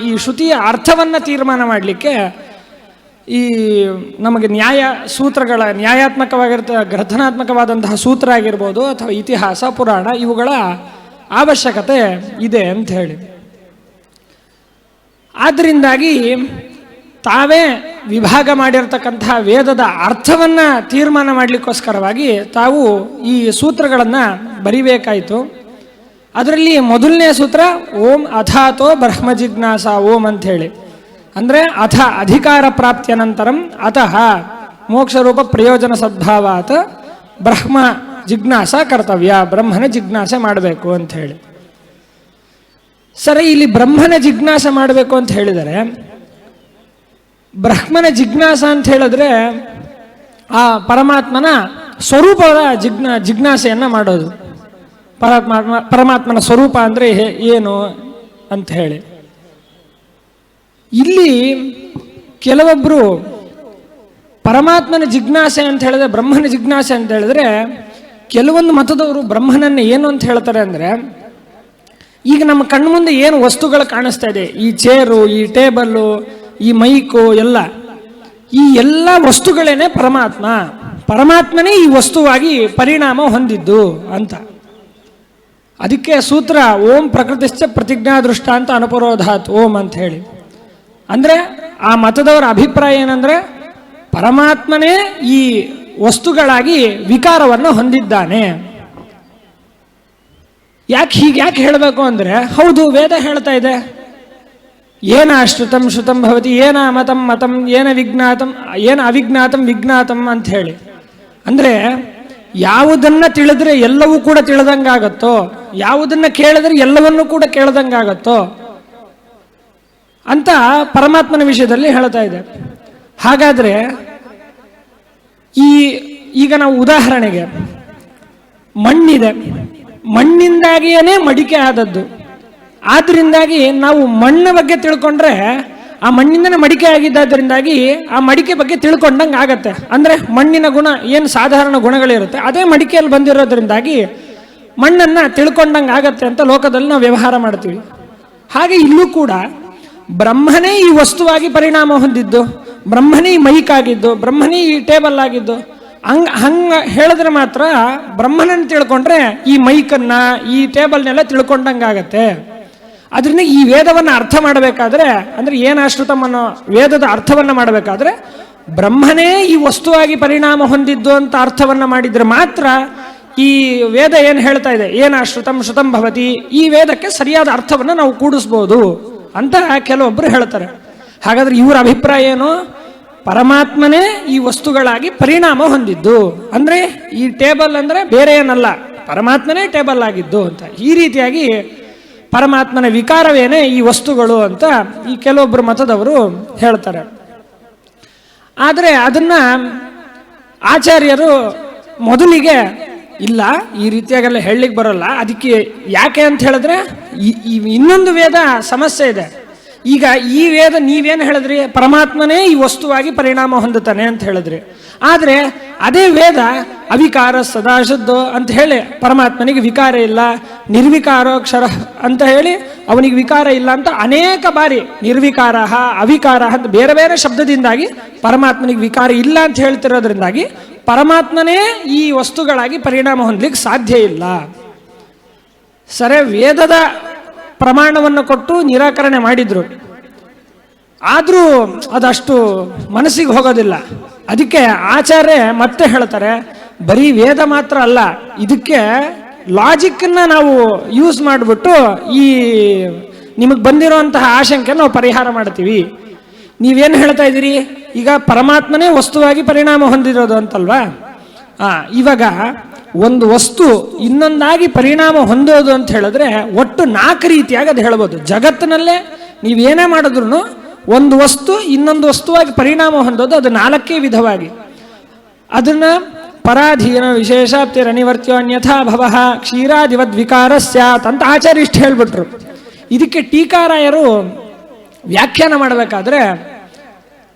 ಈ ಶ್ರುತಿಯ ಅರ್ಥವನ್ನು ತೀರ್ಮಾನ ಮಾಡಲಿಕ್ಕೆ ಈ ನಮಗೆ ಸೂತ್ರಗಳ ಗ್ರಂಥನಾತ್ಮಕವಾದಂತಹ ಸೂತ್ರ ಆಗಿರ್ಬೋದು ಅಥವಾ ಇತಿಹಾಸ ಪುರಾಣ ಇವುಗಳ ಅವಶ್ಯಕತೆ ಇದೆ ಅಂತ ಹೇಳಿ. ಆದ್ದರಿಂದಾಗಿ ತಾವೇ ವಿಭಾಗ ಮಾಡಿರ್ತಕ್ಕಂತಹ ವೇದದ ಅರ್ಥವನ್ನು ತೀರ್ಮಾನ ಮಾಡಲಿಕ್ಕೋಸ್ಕರವಾಗಿ ತಾವು ಈ ಸೂತ್ರಗಳನ್ನು ಬರಿಬೇಕಾಯಿತು. ಅದರಲ್ಲಿ ಮೊದಲನೇ ಸೂತ್ರ ಓಂ ಅಥಾತೋ ಬ್ರಹ್ಮ ಜಿಜ್ಞಾಸ ಓಂ ಅಂಥೇಳಿ, ಅಂದರೆ ಅಧಿಕಾರ ಪ್ರಾಪ್ತಿಯ ನಂತರಂ ಅತಃ ಮೋಕ್ಷರೂಪ ಪ್ರಯೋಜನ ಸದ್ಭಾವಾತ್ ಬ್ರಹ್ಮ ಜಿಜ್ಞಾಸ ಕರ್ತವ್ಯ, ಬ್ರಹ್ಮನ ಜಿಜ್ಞಾಸೆ ಮಾಡಬೇಕು ಅಂತ ಹೇಳಿ. ಸರಿ, ಇಲ್ಲಿ ಬ್ರಹ್ಮನ ಜಿಜ್ಞಾಸೆ ಮಾಡಬೇಕು ಅಂತ ಹೇಳಿದರೆ ಬ್ರಹ್ಮನ ಜಿಜ್ಞಾಸ ಅಂತ ಹೇಳಿದ್ರೆ ಆ ಪರಮಾತ್ಮನ ಸ್ವರೂಪದ ಜಿಜ್ಞಾಸೆಯನ್ನು ಮಾಡೋದು. ಪರಮಾತ್ಮನ ಸ್ವರೂಪ ಅಂದರೆ ಏನು ಅಂತ ಹೇಳಿ. ಇಲ್ಲಿ ಕೆಲವೊಬ್ಬರು ಪರಮಾತ್ಮನ ಜಿಜ್ಞಾಸೆ ಅಂತ ಹೇಳಿದ್ರೆ, ಬ್ರಹ್ಮನ ಜಿಜ್ಞಾಸೆ ಅಂತ ಹೇಳಿದ್ರೆ, ಕೆಲವೊಂದು ಮತದವರು ಬ್ರಹ್ಮನನ್ನು ಏನು ಅಂತ ಹೇಳ್ತಾರೆ ಅಂದರೆ, ಈಗ ನಮ್ಮ ಕಣ್ಣು ಮುಂದೆ ಏನು ವಸ್ತುಗಳು ಕಾಣಿಸ್ತಾ ಇದೆ, ಈ ಚೇರು, ಈ ಟೇಬಲ್ಲು, ಈ ಮೈಕು ಎಲ್ಲ, ಈ ಎಲ್ಲ ವಸ್ತುಗಳೇನೆ ಪರಮಾತ್ಮನೇ ಈ ವಸ್ತುವಾಗಿ ಪರಿಣಾಮ ಹೊಂದಿದ್ದು ಅಂತ. ಅದಕ್ಕೆ ಸೂತ್ರ ಓಂ ಪ್ರಕೃತಿಶ್ಚ ಪ್ರತಿಜ್ಞಾ ದೃಷ್ಟಾಂತ ಅನುಪರೋಧಾತ್ ಓಂ ಅಂತ ಹೇಳಿ. ಅಂದರೆ ಆ ಮತದವರ ಅಭಿಪ್ರಾಯ ಏನಂದರೆ, ಪರಮಾತ್ಮನೇ ಈ ವಸ್ತುಗಳಾಗಿ ವಿಕಾರವನ್ನು ಹೊಂದಿದ್ದಾನೆ. ಯಾಕೆ ಹೇಳಬೇಕು ಅಂದರೆ, ಹೌದು, ವೇದ ಹೇಳ್ತಾ ಇದೆ, ಏನ ಶ್ರುತಂ ಶ್ರುತಂ ಭವತಿ, ಏನ ಮತಂ ಮತಂ, ಏನ ವಿಜ್ಞಾತಂ ಏನ ಅವಿಜ್ಞಾತಂ ವಿಜ್ಞಾತಂ ಅಂತ ಹೇಳಿ. ಅಂದರೆ ಯಾವುದನ್ನ ತಿಳಿದ್ರೆ ಎಲ್ಲವೂ ಕೂಡ ತಿಳಿದಂಗಾಗತ್ತೋ, ಯಾವುದನ್ನ ಕೇಳಿದ್ರೆ ಎಲ್ಲವನ್ನೂ ಕೂಡ ಕೇಳ್ದಂಗಾಗತ್ತೋ ಅಂತ ಪರಮಾತ್ಮನ ವಿಷಯದಲ್ಲಿ ಹೇಳ್ತಾ ಇದೆ. ಹಾಗಾದ್ರೆ ಈಗ ನಾವು ಉದಾಹರಣೆಗೆ ಮಣ್ಣಿದೆ, ಮಣ್ಣಿಂದಾಗಿಯೇ ಮಡಿಕೆ ಆದದ್ದು. ಆದ್ರಿಂದಾಗಿ ನಾವು ಮಣ್ಣ ಬಗ್ಗೆ ತಿಳ್ಕೊಂಡ್ರೆ ಆ ಮಣ್ಣಿಂದನೇ ಮಡಿಕೆ ಆಗಿದ್ದಾದ್ರಿಂದಾಗಿ ಆ ಮಡಿಕೆ ಬಗ್ಗೆ ತಿಳ್ಕೊಂಡಂಗೆ ಆಗತ್ತೆ. ಅಂದರೆ ಮಣ್ಣಿನ ಗುಣ ಏನು ಸಾಧಾರಣ ಗುಣಗಳಿರುತ್ತೆ ಅದೇ ಮಡಿಕೆಯಲ್ಲಿ ಬಂದಿರೋದ್ರಿಂದಾಗಿ ಮಣ್ಣನ್ನು ತಿಳ್ಕೊಂಡಂಗೆ ಆಗತ್ತೆ ಅಂತ ಲೋಕದಲ್ಲಿ ನಾವು ವ್ಯವಹಾರ ಮಾಡ್ತೀವಿ. ಹಾಗೆ ಇಲ್ಲೂ ಕೂಡ ಬ್ರಹ್ಮನೇ ಈ ವಸ್ತುವಾಗಿ ಪರಿಣಾಮ ಹೊಂದಿದ್ದು, ಬ್ರಹ್ಮನೇ ಈ ಮೈಕ್ ಆಗಿದ್ದು, ಬ್ರಹ್ಮನೇ ಈ ಟೇಬಲ್ ಆಗಿದ್ದು. ಹಂಗೆ ಹೇಳಿದ್ರೆ ಮಾತ್ರ ಬ್ರಹ್ಮನನ್ನು ತಿಳ್ಕೊಂಡ್ರೆ ಈ ಮೈಕನ್ನು, ಈ ಟೇಬಲ್ನೆಲ್ಲ ತಿಳ್ಕೊಂಡಂಗಾಗತ್ತೆ. ಅದರಿಂದ ಈ ವೇದವನ್ನು ಅರ್ಥ ಮಾಡಬೇಕಾದ್ರೆ, ಅಂದರೆ ಏನಾಶ್ರುತಂ ಅನ್ನೋ ವೇದದ ಅರ್ಥವನ್ನು ಮಾಡಬೇಕಾದ್ರೆ ಬ್ರಹ್ಮನೇ ಈ ವಸ್ತುವಾಗಿ ಪರಿಣಾಮ ಹೊಂದಿದ್ದು ಅಂತ ಅರ್ಥವನ್ನು ಮಾಡಿದರೆ ಮಾತ್ರ ಈ ವೇದ ಏನು ಹೇಳ್ತಾ ಇದೆ, ಏನಾಶ್ರುತಂ ಶ್ರುತಂ ಭವತಿ, ಈ ವೇದಕ್ಕೆ ಸರಿಯಾದ ಅರ್ಥವನ್ನು ನಾವು ಕೂಡಿಸ್ಬೋದು ಅಂತ ಕೆಲವೊಬ್ಬರು ಹೇಳ್ತಾರೆ. ಹಾಗಾದ್ರೆ ಇವರ ಅಭಿಪ್ರಾಯ ಏನು, ಪರಮಾತ್ಮನೇ ಈ ವಸ್ತುಗಳಾಗಿ ಪರಿಣಾಮ ಹೊಂದಿದ್ದು, ಅಂದರೆ ಈ ಟೇಬಲ್ ಅಂದರೆ ಬೇರೆ ಏನಲ್ಲ, ಪರಮಾತ್ಮನೇ ಟೇಬಲ್ ಆಗಿದ್ದು ಅಂತ. ಈ ರೀತಿಯಾಗಿ ಪರಮಾತ್ಮನ ವಿಕಾರವೇನೇ ಈ ವಸ್ತುಗಳು ಅಂತ ಈ ಕೆಲವೊಬ್ಬರು ಮತದವರು ಹೇಳ್ತಾರೆ. ಆದರೆ ಅದನ್ನ ಆಚಾರ್ಯರು ಮೊದಲಿಗೆ ಇಲ್ಲ, ಈ ರೀತಿಯಾಗೆಲ್ಲ ಹೇಳಲಿಕ್ಕೆ ಬರೋಲ್ಲ. ಅದಕ್ಕೆ ಯಾಕೆ ಅಂತ ಹೇಳಿದ್ರೆ ಇನ್ನೊಂದು ವೇದ ಸಮಸ್ಯೆ ಇದೆ. ಈಗ ಈ ವೇದ ನೀವೇನು ಹೇಳಿದ್ರಿ, ಪರಮಾತ್ಮನೇ ಈ ವಸ್ತುವಾಗಿ ಪರಿಣಾಮ ಹೊಂದುತ್ತಾನೆ ಅಂತ ಹೇಳಿದ್ರಿ. ಆದರೆ ಅದೇ ವೇದ ಅವಿಕಾರ ಸದಾಶುದ್ಧ ಅಂತ ಹೇಳಿ ಪರಮಾತ್ಮನಿಗೆ ವಿಕಾರ ಇಲ್ಲ, ನಿರ್ವಿಕಾರೋಕ್ಷರ ಅಂತ ಹೇಳಿ ಅವನಿಗೆ ವಿಕಾರ ಇಲ್ಲ ಅಂತ ಅನೇಕ ಬಾರಿ ನಿರ್ವಿಕಾರ ಅವಿಕಾರ ಅಂತ ಬೇರೆ ಬೇರೆ ಶಬ್ದದಿಂದಾಗಿ ಪರಮಾತ್ಮನಿಗೆ ವಿಕಾರ ಇಲ್ಲ ಅಂತ ಹೇಳ್ತಿರೋದ್ರಿಂದಾಗಿ ಪರಮಾತ್ಮನೇ ಈ ವಸ್ತುಗಳಾಗಿ ಪರಿಣಾಮ ಹೊಂದಲಿಕ್ಕೆ ಸಾಧ್ಯ ಇಲ್ಲ. ಸರಿ, ವೇದದ ಪ್ರಮಾಣವನ್ನು ಕೊಟ್ಟು ನಿರಾಕರಣೆ ಮಾಡಿದ್ರು, ಆದರೂ ಅದಷ್ಟು ಮನಸ್ಸಿಗೆ ಹೋಗೋದಿಲ್ಲ. ಅದಕ್ಕೆ ಆಚಾರ್ಯ ಮತ್ತೆ ಹೇಳ್ತಾರೆ, ಬರೀ ವೇದ ಮಾತ್ರ ಅಲ್ಲ, ಇದಕ್ಕೆ ಲಾಜಿಕ್ಕನ್ನು ನಾವು ಯೂಸ್ ಮಾಡಿಬಿಟ್ಟು ಈ ನಿಮಗೆ ಬಂದಿರೋಂತಹ ಆಶಂಕೆ ನಾವು ಪರಿಹಾರ ಮಾಡ್ತೀವಿ. ನೀವೇನು ಹೇಳ್ತಾ ಇದ್ದೀರಿ, ಈಗ ಪರಮಾತ್ಮನೇ ವಸ್ತುವಾಗಿ ಪರಿಣಾಮ ಹೊಂದಿರೋದು ಅಂತಲ್ವಾ. ಇವಾಗ ಒಂದು ವಸ್ತು ಇನ್ನೊಂದಾಗಿ ಪರಿಣಾಮ ಹೊಂದೋದು ಅಂತ ಹೇಳಿದ್ರೆ ಒಟ್ಟು 4 ರೀತಿಯಾಗಿ ಅದು ಹೇಳ್ಬೋದು. ಜಗತ್ತಿನಲ್ಲೇ ನೀವೇನೇ ಮಾಡಿದ್ರು ಒಂದು ವಸ್ತು ಇನ್ನೊಂದು ವಸ್ತುವಾಗಿ ಪರಿಣಾಮ ಹೊಂದೋದು ಅದು 4 ವಿಧವಾಗಿ. ಅದನ್ನ ಪರಾಧೀನ ವಿಶೇಷಾಪ್ತಿರನಿವರ್ತ್ಯೋ ಅನ್ಯಥಾ ಭವಃ ಕ್ಷೀರಾದಿವದ್ ವಿಕಾರ ಸ್ಯಾತ್ ಅಂತ ಆಚಾರ್ಯ ಇಷ್ಟು ಹೇಳ್ಬಿಟ್ರು. ಇದಕ್ಕೆ ಟೀಕಾರಾಯರು ವ್ಯಾಖ್ಯಾನ ಮಾಡಬೇಕಾದ್ರೆ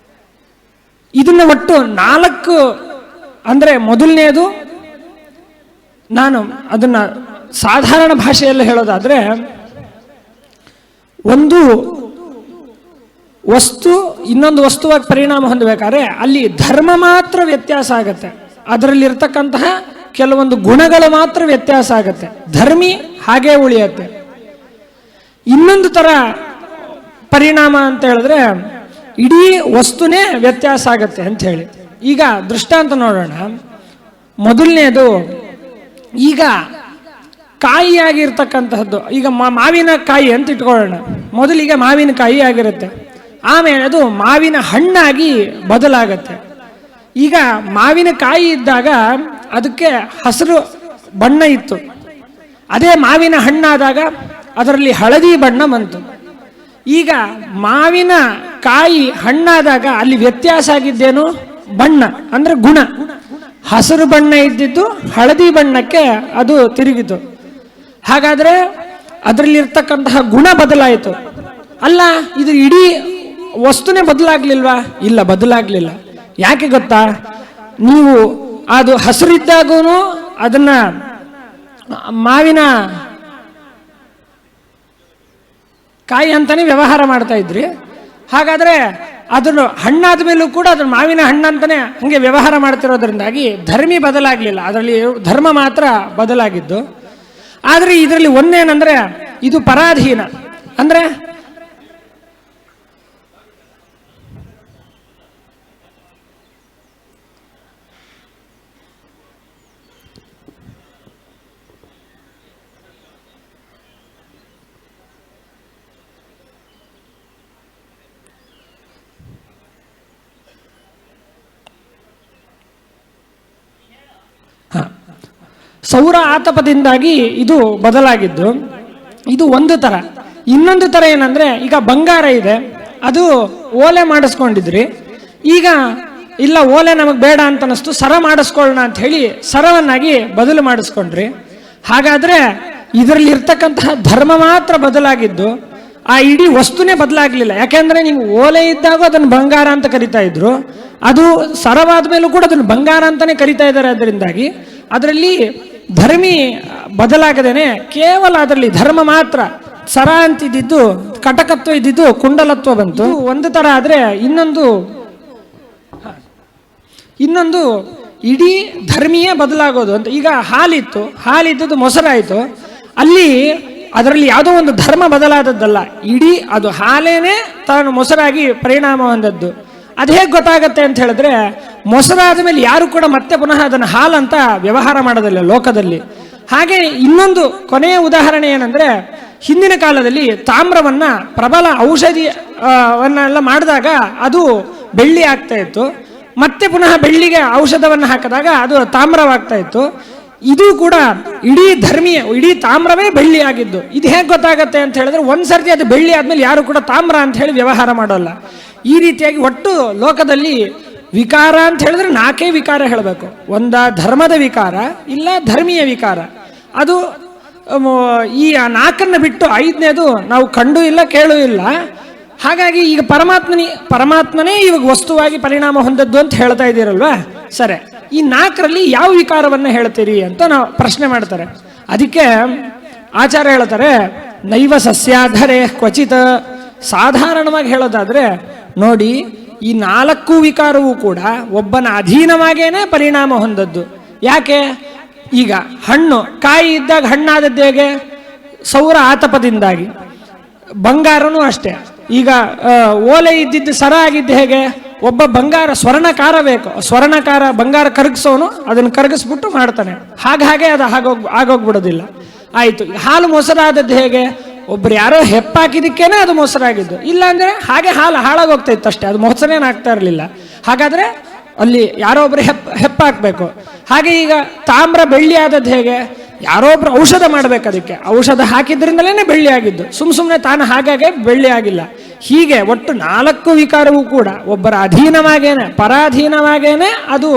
ಇದನ್ನ ಒಟ್ಟು 4 ಅಂದರೆ ಮೊದಲನೇದು, ನಾನು ಅದನ್ನ ಸಾಧಾರಣ ಭಾಷೆಯಲ್ಲಿ ಹೇಳೋದಾದ್ರೆ, ಒಂದು ವಸ್ತು ಇನ್ನೊಂದು ವಸ್ತುವಾಗಿ ಪರಿಣಾಮ ಹೊಂದಬೇಕಾದ್ರೆ ಅಲ್ಲಿ ಧರ್ಮ ಮಾತ್ರ ವ್ಯತ್ಯಾಸ ಆಗುತ್ತೆ, ಅದರಲ್ಲಿರ್ತಕ್ಕಂತಹ ಕೆಲವೊಂದು ಗುಣಗಳು ಮಾತ್ರ ವ್ಯತ್ಯಾಸ ಆಗುತ್ತೆ, ಧರ್ಮಿ ಹಾಗೇ ಉಳಿಯುತ್ತೆ. ಇನ್ನೊಂದು ಥರ ಪರಿಣಾಮ ಅಂತ ಹೇಳಿದ್ರೆ ಇಡೀ ವಸ್ತುನೇ ವ್ಯತ್ಯಾಸ ಆಗುತ್ತೆ ಅಂತ ಹೇಳಿ. ಈಗ ದೃಷ್ಟಾಂತ ನೋಡೋಣ. ಮೊದಲನೇದು, ಈಗ ಕಾಯಿಯಾಗಿರ್ತಕ್ಕಂತಹದ್ದು, ಈಗ ಮಾವಿನಕಾಯಿ ಅಂತ ಇಟ್ಕೊಳ್ಳೋಣ. ಮೊದಲಿಗೆ ಮಾವಿನಕಾಯಿ ಆಗಿರುತ್ತೆ, ಆಮೇಲೆ ಅದು ಮಾವಿನ ಹಣ್ಣಾಗಿ ಬದಲಾಗತ್ತೆ. ಈಗ ಮಾವಿನಕಾಯಿ ಇದ್ದಾಗ ಅದಕ್ಕೆ ಹಸಿರು ಬಣ್ಣ ಇತ್ತು, ಅದೇ ಮಾವಿನ ಹಣ್ಣಾದಾಗ ಅದರಲ್ಲಿ ಹಳದಿ ಬಣ್ಣ ಬಂತು. ಈಗ ಮಾವಿನ ಕಾಯಿ ಹಣ್ಣಾದಾಗ ಅಲ್ಲಿ ವ್ಯತ್ಯಾಸ ಆಗಿದ್ದೇನು? ಬಣ್ಣ ಅಂದ್ರೆ ಗುಣ. ಹಸಿರು ಬಣ್ಣ ಇದ್ದಿದ್ದು ಹಳದಿ ಬಣ್ಣಕ್ಕೆ ಅದು ತಿರುಗಿತು. ಹಾಗಾದ್ರೆ ಅದರಲ್ಲಿರ್ತಕ್ಕಂತಹ ಗುಣ ಬದಲಾಯಿತು. ಅಲ್ಲ, ಇದು ಇಡೀ ವಸ್ತುನೇ ಬದಲಾಗ್ಲಿಲ್ವಾ? ಇಲ್ಲ, ಬದಲಾಗ್ಲಿಲ್ಲ. ಯಾಕೆ ಗೊತ್ತಾ? ನೀವು ಅದು ಹಸಿರಿದ್ದಾಗೂ ಅದನ್ನ ಮಾವಿನ ಕಾಯಿ ಅಂತಾನೆ ವ್ಯವಹಾರ ಮಾಡ್ತಾ ಇದ್ರಿ. ಹಾಗಾದ್ರೆ ಅದನ್ನು ಹಣ್ಣಾದ ಮೇಲೂ ಕೂಡ ಅದನ್ನು ಮಾವಿನ ಹಣ್ಣಂತಾನೆ ಹಂಗೆ ವ್ಯವಹಾರ ಮಾಡ್ತಿರೋದ್ರಿಂದಾಗಿ ಧರ್ಮಿ ಬದಲಾಗ್ಲಿಲ್ಲ, ಅದರಲ್ಲಿ ಧರ್ಮ ಮಾತ್ರ ಬದಲಾಗಿದ್ದು. ಆದರೆ ಇದರಲ್ಲಿ ಒಂದೇನಂದ್ರೆ ಇದು ಪರಾಧೀನ. ಅಂದ್ರೆ ಸೌರ ಆತಪದಿಂದಾಗಿ ಇದು ಬದಲಾಗಿದ್ದು. ಇದು ಒಂದು ಥರ. ಇನ್ನೊಂದು ಥರ ಏನಂದ್ರೆ, ಈಗ ಬಂಗಾರ ಇದೆ, ಅದು ಓಲೆ ಮಾಡಿಸ್ಕೊಂಡಿದ್ರಿ. ಈಗ ಇಲ್ಲ, ಓಲೆ ನಮಗೆ ಬೇಡ ಅಂತ ಅನಿಸ್ತು, ಸರ ಮಾಡಿಸ್ಕೊಳ್ಳೋಣ ಅಂತ ಹೇಳಿ ಸರವನ್ನಾಗಿ ಬದಲು ಮಾಡಿಸ್ಕೊಂಡ್ರಿ. ಹಾಗಾದ್ರೆ ಇದರಲ್ಲಿ ಇರ್ತಕ್ಕಂತಹ ಧರ್ಮ ಮಾತ್ರ ಬದಲಾಗಿದ್ದು, ಆ ಇಡೀ ವಸ್ತುನೇ ಬದಲಾಗಲಿಲ್ಲ. ಯಾಕೆಂದ್ರೆ ನೀವು ಓಲೆ ಇದ್ದಾಗ ಅದನ್ನು ಬಂಗಾರ ಅಂತ ಕರಿತಾ ಇದ್ರು, ಅದು ಸರವಾದ ಮೇಲೂ ಕೂಡ ಅದನ್ನು ಬಂಗಾರ ಅಂತಾನೆ ಕರಿತಾ ಇದ್ದಾರೆ. ಅದರಿಂದಾಗಿ ಅದರಲ್ಲಿ ಧರ್ಮಿ ಬದಲಾಗದೇನೆ ಕೇವಲ ಅದರಲ್ಲಿ ಧರ್ಮ ಮಾತ್ರ, ಸರ ಅಂತಿದ್ದು ಕಟಕತ್ವ ಇದ್ದಿದ್ದು ಕುಂಡಲತ್ವ ಬಂತು. ಒಂದು ತರ ಆದ್ರೆ ಇನ್ನೊಂದು ಇಡೀ ಧರ್ಮೀಯ ಬದಲಾಗೋದು ಅಂತ. ಈಗ ಹಾಲಿದ್ದದ್ದು ಮೊಸರಾಯಿತು, ಅಲ್ಲಿ ಅದರಲ್ಲಿ ಯಾವುದೋ ಒಂದು ಧರ್ಮ ಬದಲಾದದ್ದಲ್ಲ, ಇಡೀ ಅದು ಹಾಲೇನೆ ತಾನು ಮೊಸರಾಗಿ ಪರಿಣಾಮ ಹೊಂದದ್ದು. ಅದು ಹೇಗೆ ಗೊತ್ತಾಗತ್ತೆ ಅಂತ ಹೇಳಿದ್ರೆ, ಮೊಸರಾದ ಮೇಲೆ ಯಾರು ಕೂಡ ಮತ್ತೆ ಪುನಃ ಅದನ್ನು ಹಾಲಂತ ವ್ಯವಹಾರ ಮಾಡೋದಿಲ್ಲ ಲೋಕದಲ್ಲಿ. ಹಾಗೆ ಇನ್ನೊಂದು ಕೊನೆಯ ಉದಾಹರಣೆ ಏನಂದ್ರೆ, ಹಿಂದಿನ ಕಾಲದಲ್ಲಿ ತಾಮ್ರವನ್ನ ಪ್ರಬಲ ಔಷಧಿವನ್ನೆಲ್ಲ ಮಾಡಿದಾಗ ಅದು ಬೆಳ್ಳಿ ಆಗ್ತಾ ಇತ್ತು, ಮತ್ತೆ ಪುನಃ ಬೆಳ್ಳಿಗೆ ಔಷಧವನ್ನು ಹಾಕಿದಾಗ ಅದು ತಾಮ್ರವಾಗ್ತಾ ಇತ್ತು. ಇದು ಕೂಡ ಇಡೀ ತಾಮ್ರವೇ ಬೆಳ್ಳಿ ಆಗಿದ್ದು. ಇದು ಹೇಗೆ ಗೊತ್ತಾಗತ್ತೆ ಅಂತ ಹೇಳಿದ್ರೆ, ಒಂದ್ಸರ್ತಿ ಅದು ಬೆಳ್ಳಿ ಆದ್ಮೇಲೆ ಯಾರು ಕೂಡ ತಾಮ್ರ ಅಂತ ಹೇಳಿ ವ್ಯವಹಾರ ಮಾಡೋಲ್ಲ. ಈ ರೀತಿಯಾಗಿ ಒಟ್ಟು ಲೋಕದಲ್ಲಿ ವಿಕಾರ ಅಂತ ಹೇಳಿದ್ರೆ 4 ವಿಕಾರ ಹೇಳಬೇಕು. ಒಂದ ಧರ್ಮದ ವಿಕಾರ, ಇಲ್ಲ ಧರ್ಮೀಯ ವಿಕಾರ. ಅದು ಈ 4 ಬಿಟ್ಟು 5ನೇದು ನಾವು ಕಂಡು ಇಲ್ಲ, ಕೇಳೂ ಇಲ್ಲ. ಹಾಗಾಗಿ ಈಗ ಪರಮಾತ್ಮನೇ ಇವಾಗ ವಸ್ತುವಾಗಿ ಪರಿಣಾಮ ಹೊಂದದ್ದು ಅಂತ ಹೇಳ್ತಾ ಇದ್ದೀರಲ್ವಾ? ಸರಿ, ಈ 4ರಲ್ಲಿ ಯಾವ ವಿಕಾರವನ್ನ ಹೇಳ್ತೀರಿ ಅಂತ ನಾವು ಪ್ರಶ್ನೆ ಮಾಡ್ತಾರೆ. ಅದಕ್ಕೆ ಆಚಾರ್ಯ ಹೇಳ್ತಾರೆ, ನೈವ ಸಸ್ಯಾಧರೆ ಕ್ವಚಿತ್. ಸಾಧಾರಣವಾಗಿ ಹೇಳೋದಾದ್ರೆ ನೋಡಿ, ಈ 4 ವಿಕಾರವೂ ಕೂಡ ಒಬ್ಬನ ಅಧೀನವಾಗೇನೆ ಪರಿಣಾಮ ಹೊಂದದ್ದು. ಯಾಕೆ? ಈಗ ಕಾಯಿ ಇದ್ದಾಗ ಹಣ್ಣಾದದ್ದು ಹೇಗೆ? ಸೌರ ಆತಪದಿಂದಾಗಿ. ಬಂಗಾರನೂ ಅಷ್ಟೇ. ಈಗ ಓಲೆ ಇದ್ದಿದ್ದು ಸರ ಆಗಿದ್ದು ಹೇಗೆ? ಒಬ್ಬ ಸ್ವರ್ಣಕಾರ ಬೇಕು, ಸ್ವರ್ಣಕಾರ ಬಂಗಾರ ಕರಗಿಸೋನು ಅದನ್ನು ಕರಗಿಸ್ಬಿಟ್ಟು ಮಾಡ್ತಾನೆ. ಹಾಗೆ ಅದು ಆಗೋಗ್ಬಿಡೋದಿಲ್ಲ. ಆಯ್ತು. ಹಾಲು ಮೊಸರಾದದ್ದು ಹೇಗೆ? ಒಬ್ರು ಯಾರೋ ಹೆಪ್ಪಾಕಿದಕ್ಕೇನೆ ಅದು ಮೊಸರಾಗಿದ್ದು, ಇಲ್ಲ ಅಂದ್ರೆ ಹಾಗೆ ಹಾಲು ಹಾಳಾಗೋಗ್ತಾ ಇತ್ತು ಅಷ್ಟೇ, ಅದು ಮೊಸರೇನಾಗ್ತಾ ಇರಲಿಲ್ಲ. ಹಾಗಾದ್ರೆ ಅಲ್ಲಿ ಯಾರೋ ಒಬ್ರು ಹೆಪ್ಪಾಕ್ಬೇಕು. ಹಾಗೆ ಈಗ ತಾಮ್ರ ಬೆಳ್ಳಿ ಆದದ್ದು ಹೇಗೆ? ಯಾರೋ ಒಬ್ರು ಔಷಧ ಮಾಡ್ಬೇಕು, ಅದಕ್ಕೆ ಔಷಧ ಹಾಕಿದ್ರಿಂದಲೇ ಬೆಳ್ಳಿ ಆಗಿದ್ದು, ಸುಮ್ಮನೆ ತಾನು ಹಾಗಾಗಿ ಬೆಳ್ಳಿ ಆಗಿಲ್ಲ. ಹೀಗೆ ಒಟ್ಟು 4 ವಿಕಾರವೂ ಕೂಡ ಒಬ್ಬರ ಅಧೀನವಾಗೇನೆ, ಪರಾಧೀನವಾಗೇನೆ ಅದು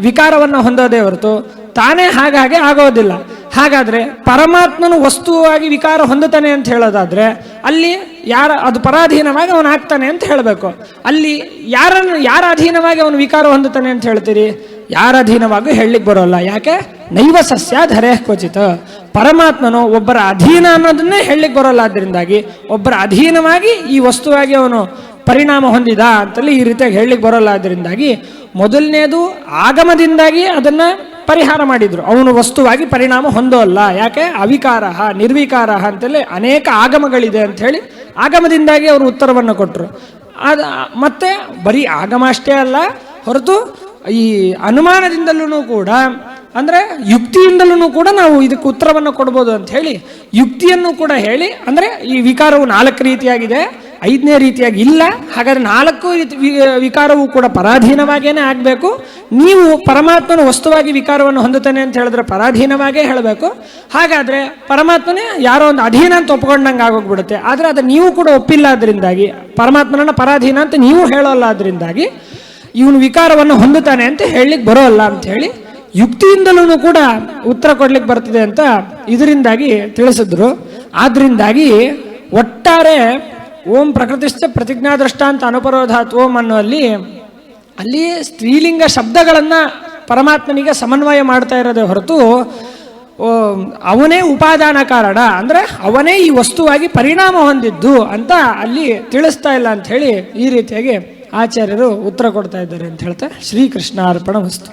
ವಿಕಾರವನ್ನು ಹೊಂದೋದೇ ಹೊರತು ತಾನೇ ಹಾಗೆ ಆಗೋದಿಲ್ಲ. ಹಾಗಾದ್ರೆ ಪರಮಾತ್ಮನು ವಸ್ತುವಾಗಿ ವಿಕಾರ ಹೊಂದುತ್ತಾನೆ ಅಂತ ಹೇಳೋದಾದ್ರೆ ಅಲ್ಲಿ ಅದು ಪರಾಧೀನವಾಗಿ ಅವನು ಆಗ್ತಾನೆ ಅಂತ ಹೇಳಬೇಕು. ಅಲ್ಲಿ ಯಾರ ಅಧೀನವಾಗಿ ಅವನು ವಿಕಾರ ಹೊಂದುತ್ತಾನೆ ಅಂತ ಹೇಳ್ತೀರಿ? ಯಾರ ಅಧೀನವಾಗಿ ಹೇಳಲಿಕ್ಕೆ ಬರೋಲ್ಲ. ಯಾಕೆ? ನೈವ ಸಸ್ಯಾಧರೆ ಕ್ವಚಿತ್. ಪರಮಾತ್ಮನು ಒಬ್ಬರ ಅಧೀನ ಅನ್ನೋದನ್ನೇ ಹೇಳಲಿಕ್ಕೆ ಬರೋಲ್ಲ. ಆದ್ದರಿಂದಾಗಿ ಒಬ್ಬರ ಅಧೀನವಾಗಿ ಈ ವಸ್ತುವಾಗಿ ಅವನು ಪರಿಣಾಮ ಹೊಂದಿದ ಅಂತಲ್ಲಿ ಈ ರೀತಿಯಾಗಿ ಹೇಳಲಿಕ್ಕೆ ಬರೋಲ್ಲ. ಅದರಿಂದಾಗಿ ಮೊದಲನೇದು ಆಗಮದಿಂದಾಗಿ ಅದನ್ನು ಪರಿಹಾರ ಮಾಡಿದರು. ಅವನು ವಸ್ತುವಾಗಿ ಪರಿಣಾಮ ಹೊಂದೋಲ್ಲ. ಯಾಕೆ? ಅವಿಕಾರ ನಿರ್ವಿಕಾರ ಅಂತೇಳಿ ಅನೇಕ ಆಗಮಗಳಿದೆ ಅಂಥೇಳಿ ಆಗಮದಿಂದಾಗಿ ಅವರು ಉತ್ತರವನ್ನು ಕೊಟ್ಟರು. ಮತ್ತೆ ಬರೀ ಆಗಮ ಅಷ್ಟೇ ಅಲ್ಲ, ಹೊರತು ಈ ಅನುಮಾನದಿಂದಲೂ ಕೂಡ, ಅಂದರೆ ಯುಕ್ತಿಯಿಂದಲೂ ಕೂಡ ನಾವು ಇದಕ್ಕೆ ಉತ್ತರವನ್ನು ಕೊಡ್ಬೋದು ಅಂತ ಹೇಳಿ ಯುಕ್ತಿಯನ್ನು ಕೂಡ ಹೇಳಿ, ಅಂದರೆ ಈ ವಿಕಾರವು 4 ರೀತಿಯಾಗಿದೆ, 5ನೇ ರೀತಿಯಾಗಿ ಇಲ್ಲ. ಹಾಗಾದರೆ 4 ವಿಕಾರವು ಕೂಡ ಪರಾಧೀನವಾಗೇನೆ ಆಗಬೇಕು. ನೀವು ಪರಮಾತ್ಮನ ವಸ್ತುವಾಗಿ ವಿಕಾರವನ್ನು ಹೊಂದುತ್ತಾನೆ ಅಂತ ಹೇಳಿದ್ರೆ ಪರಾಧೀನವಾಗೇ ಹೇಳಬೇಕು. ಹಾಗಾದರೆ ಪರಮಾತ್ಮನೇ ಯಾರೋ ಒಂದು ಅಧೀನ ಅಂತ ಒಪ್ಕೊಂಡಂಗೆ ಆಗೋಗ್ಬಿಡುತ್ತೆ. ಆದರೆ ಅದು ನೀವು ಕೂಡ ಒಪ್ಪಿಲ್ಲ, ಅದರಿಂದಾಗಿ ಪರಮಾತ್ಮನನ್ನ ಪರಾಧೀನ ಅಂತ ನೀವು ಹೇಳೋಲ್ಲ, ಅದರಿಂದಾಗಿ ಇವನು ವಿಕಾರವನ್ನು ಹೊಂದುತ್ತಾನೆ ಅಂತ ಹೇಳಲಿಕ್ಕೆ ಬರೋಲ್ಲ ಅಂತ ಹೇಳಿ ಯುಕ್ತಿಯಿಂದಲೂ ಕೂಡ ಉತ್ತರ ಕೊಡ್ಲಿಕ್ಕೆ ಬರ್ತದೆ ಅಂತ ಇದರಿಂದಾಗಿ ತಿಳಿಸಿದ್ರು. ಆದ್ರಿಂದಾಗಿ ಒಟ್ಟಾರೆ ಓಂ ಪ್ರಕೃತಿಶ್ಚ ಪ್ರತಿಜ್ಞಾದೃಷ್ಟ ಅಂತ ಅನುಪರೋಧಾತ್ ಓಂ ಅನ್ನುವಲ್ಲಿ ಅಲ್ಲಿ ಸ್ತ್ರೀಲಿಂಗ ಶಬ್ದಗಳನ್ನು ಪರಮಾತ್ಮನಿಗೆ ಸಮನ್ವಯ ಮಾಡ್ತಾ ಇರೋದೇ ಹೊರತು ಅವನೇ ಉಪಾದಾನ ಕಾರಣ, ಅಂದರೆ ಅವನೇ ಈ ವಸ್ತುವಾಗಿ ಪರಿಣಾಮ ಹೊಂದಿದ್ದು ಅಂತ ಅಲ್ಲಿ ತಿಳಿಸ್ತಾ ಇಲ್ಲ ಅಂತ ಹೇಳಿ ಈ ರೀತಿಯಾಗಿ ಆಚಾರ್ಯರು ಉತ್ತರ ಕೊಡ್ತಾ ಇದ್ದಾರೆ ಅಂತ ಹೇಳ್ತಾ ಶ್ರೀಕೃಷ್ಣ ಅರ್ಪಣ ವಸ್ತು.